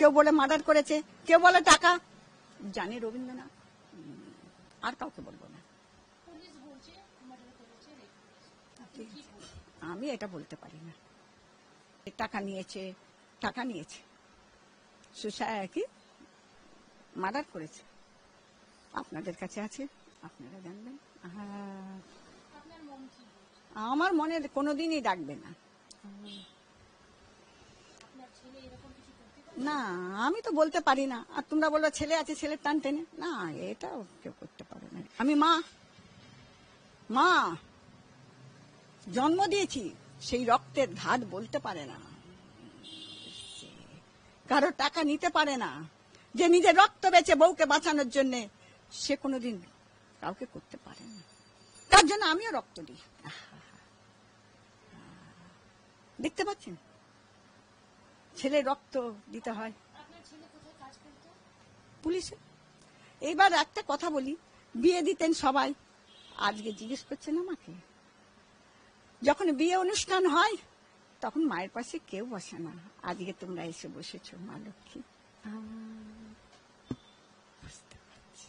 কেউ বলে মার্ডার করেছে, কেউ বলে টাকা। জানি রবীন্দ্রনাথ, আর কাউকে বলবো না। আমি এটা বলতে পারি না। টাকা নিয়েছে, টাকা নিয়েছে, সুসাইড কি মার্ডার করেছে, আপনাদের কাছে আছে, আপনারা জানবেন। আমার মনে কোনোদিনই ডাকবে না। না, আমি তো বলতে পারি না। আর তোমরা বলো ছেলে আছে, ছেলের টান টেনে, না, এটা কেউ করতে পারে না। আমি মা, মা জন্ম দিয়েছি, সেই রক্তের ধাত বলতে পারে না, কারো টাকা নিতে পারে না। যে নিজের রক্ত বেচে বউকে বাঁচানোর জন্য, সে কোনোদিন কাউকে করতে পারে না। তার জন্য আমিও রক্ত দিই। দেখতে পাচ্ছেন, ছেলের রক্ত দিতে হয়। পুলিশে। এইবার একটা কথা বলি, বিয়ে দিতেন সবাই, আজকে জিজ্ঞেস করছেন আমাকে। যখন বিয়ে অনুষ্ঠান হয় তখন মায়ের পাশে কেউ বসে না, আজকে তোমরা এসে বসেছ, মা লক্ষ্মী। বুঝতে পারছি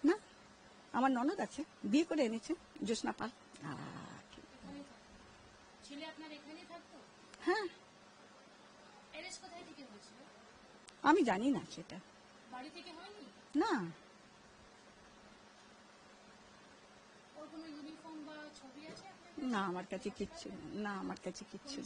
না, আমার ননদ আছে, বিয়ে করে এনেছে, জ্যোৎস্না পাল। হ্যাঁ, আমি জানি না সেটা। না, না আমার কাছে কিচ্ছু, না আমার কাছে কিচ্ছু।